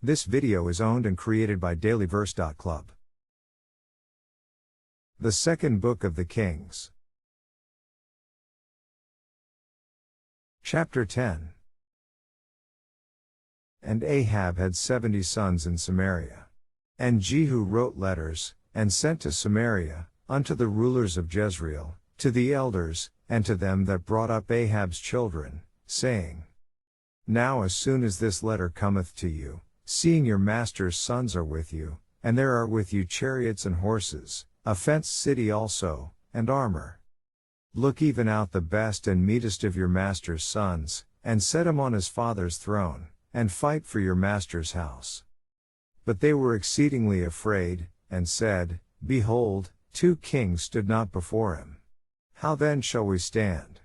This video is owned and created by dailyverse.club. The Second Book of the Kings. Chapter 10. And Ahab had 70 sons in Samaria. And Jehu wrote letters, and sent to Samaria, unto the rulers of Jezreel, to the elders, and to them that brought up Ahab's children, saying, Now as soon as this letter cometh to you, seeing your master's sons are with you, and there are with you chariots and horses, a fenced city also, and armor. Look even out the best and meetest of your master's sons, and set him on his father's throne, and fight for your master's house. But they were exceedingly afraid, and said, Behold, 2 kings stood not before him. How then shall we stand?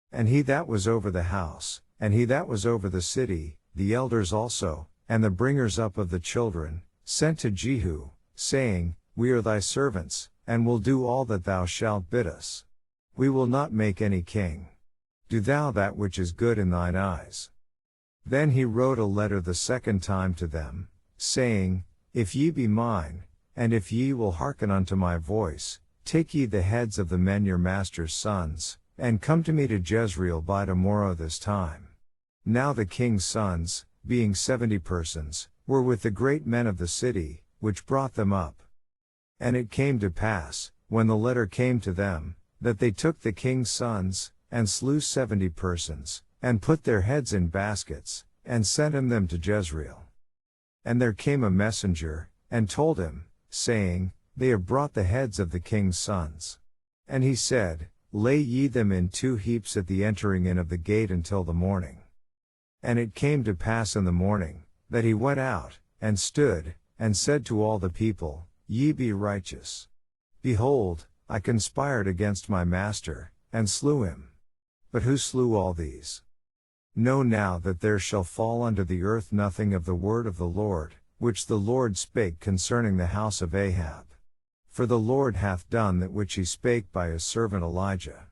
And he that was over the house, and he that was over the city, the elders also, and the bringers up of the children, sent to Jehu, saying, We are thy servants, and will do all that thou shalt bid us. We will not make any king. Do thou that which is good in thine eyes. Then he wrote a letter the second time to them, saying, If ye be mine, and if ye will hearken unto my voice, take ye the heads of the men your master's sons, and come to me to Jezreel by tomorrow this time. Now the king's sons, being 70 persons, were with the great men of the city, which brought them up. And it came to pass, when the letter came to them, that they took the king's sons, and slew 70 persons, and put their heads in baskets, and sent them to Jezreel. And there came a messenger, and told him, saying, They have brought the heads of the king's sons. And he said, Lay ye them in 2 heaps at the entering in of the gate until the morning. And it came to pass in the morning, that he went out, and stood, and said to all the people, Ye be righteous. Behold, I conspired against my master, and slew him. But who slew all these? Know now that there shall fall unto the earth nothing of the word of the Lord, which the Lord spake concerning the house of Ahab. For the Lord hath done that which he spake by his servant Elijah.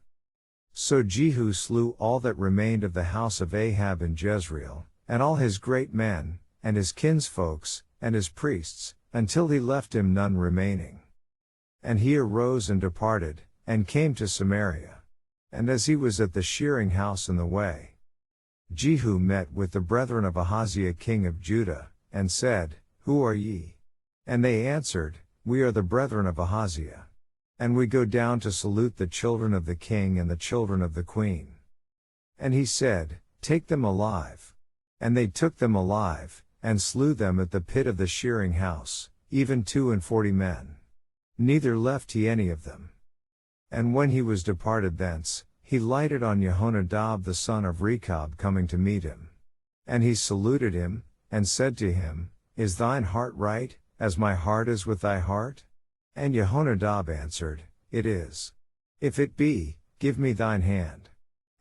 So Jehu slew all that remained of the house of Ahab in Jezreel, and all his great men, and his kinsfolks, and his priests, until he left him none remaining. And he arose and departed, and came to Samaria. And as he was at the shearing house in the way, Jehu met with the brethren of Ahaziah king of Judah, and said, Who are ye? And they answered, We are the brethren of Ahaziah. And we go down to salute the children of the king and the children of the queen. And he said, Take them alive. And they took them alive, and slew them at the pit of the shearing house, even 42 men. Neither left he any of them. And when he was departed thence, he lighted on Jehonadab the son of Rechab coming to meet him. And he saluted him, and said to him, Is thine heart right, as my heart is with thy heart? And Jehonadab answered, It is. If it be, give me thine hand.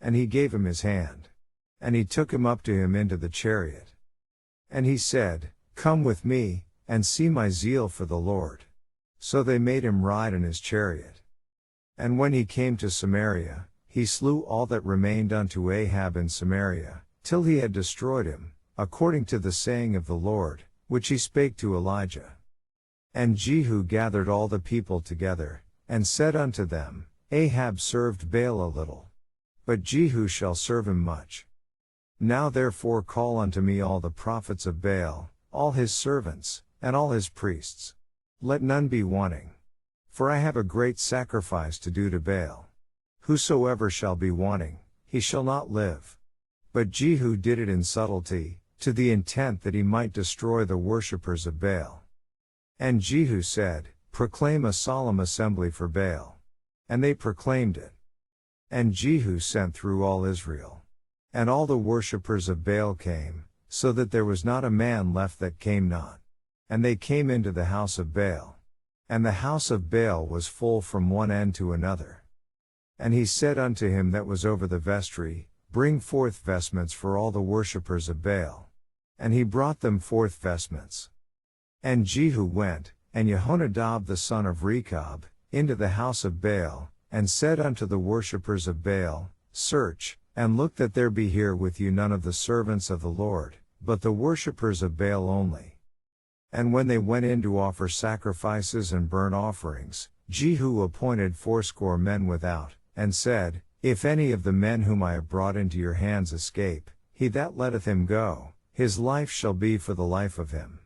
And he gave him his hand. And he took him up to him into the chariot. And he said, Come with me, and see my zeal for the Lord. So they made him ride in his chariot. And when he came to Samaria, he slew all that remained unto Ahab in Samaria, till he had destroyed him, according to the saying of the Lord, which he spake to Elijah. And Jehu gathered all the people together, and said unto them, Ahab served Baal a little. But Jehu shall serve him much. Now therefore call unto me all the prophets of Baal, all his servants, and all his priests. Let none be wanting. For I have a great sacrifice to do to Baal. Whosoever shall be wanting, he shall not live. But Jehu did it in subtlety, to the intent that he might destroy the worshippers of Baal. And Jehu said, Proclaim a solemn assembly for Baal. And they proclaimed it. And Jehu sent through all Israel. And all the worshippers of Baal came, so that there was not a man left that came not. And they came into the house of Baal. And the house of Baal was full from one end to another. And he said unto him that was over the vestry, Bring forth vestments for all the worshippers of Baal. And he brought them forth vestments. And Jehu went, and Jehonadab the son of Rechab, into the house of Baal, and said unto the worshippers of Baal, Search, and look that there be here with you none of the servants of the Lord, but the worshippers of Baal only. And when they went in to offer sacrifices and burnt offerings, Jehu appointed 80 men without, and said, If any of the men whom I have brought into your hands escape, he that letteth him go, his life shall be for the life of him.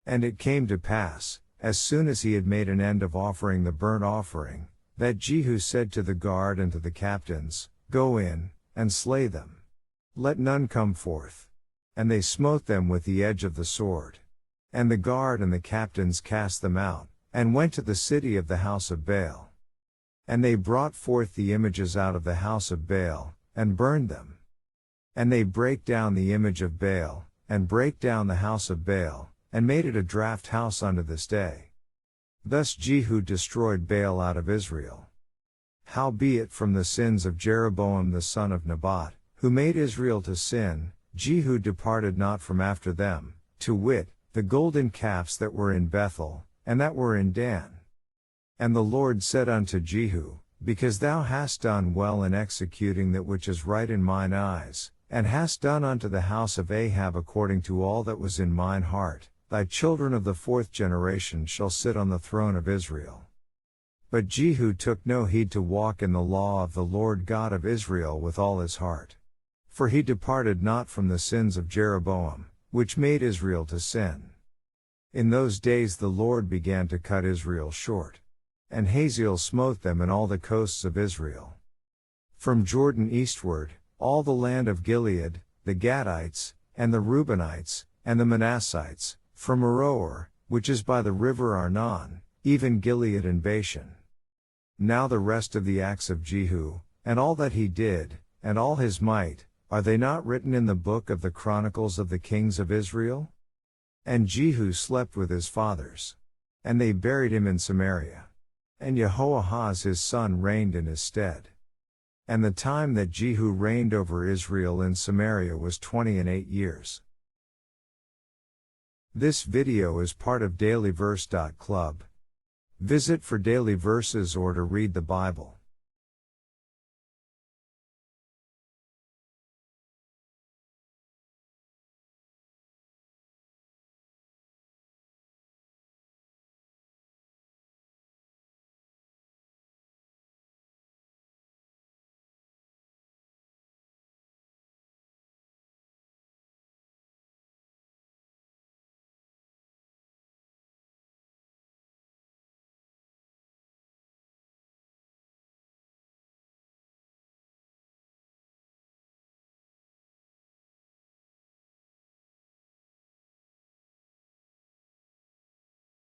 And it came to pass, as soon as he had made an end of offering the burnt offering, that Jehu said to the guard and to the captains, Go in, and slay them. Let none come forth. And they smote them with the edge of the sword. And the guard and the captains cast them out, and went to the city of the house of Baal. And they brought forth the images out of the house of Baal, and burned them. And they brake down the image of Baal, and brake down the house of Baal, and made it a draught house unto this day. Thus Jehu destroyed Baal out of Israel. Howbeit from the sins of Jeroboam the son of Nebat, who made Israel to sin, Jehu departed not from after them, to wit, the golden calves that were in Bethel, and that were in Dan. And the Lord said unto Jehu, Because thou hast done well in executing that which is right in mine eyes, and hast done unto the house of Ahab according to all that was in mine heart, thy children of the 4th generation shall sit on the throne of Israel. But Jehu took no heed to walk in the law of the Lord God of Israel with all his heart. For he departed not from the sins of Jeroboam, which made Israel to sin. In those days the Lord began to cut Israel short. And Hazael smote them in all the coasts of Israel. From Jordan eastward, all the land of Gilead, the Gadites, and the Reubenites, and the Manassites, from Aroer, which is by the river Arnon, even Gilead and Bashan. Now the rest of the acts of Jehu, and all that he did, and all his might, are they not written in the book of the Chronicles of the Kings of Israel? And Jehu slept with his fathers. And they buried him in Samaria. And Jehoahaz his son reigned in his stead. And the time that Jehu reigned over Israel in Samaria was 20 years. This video is part of dailyverse.club. Visit for daily verses or to read the Bible.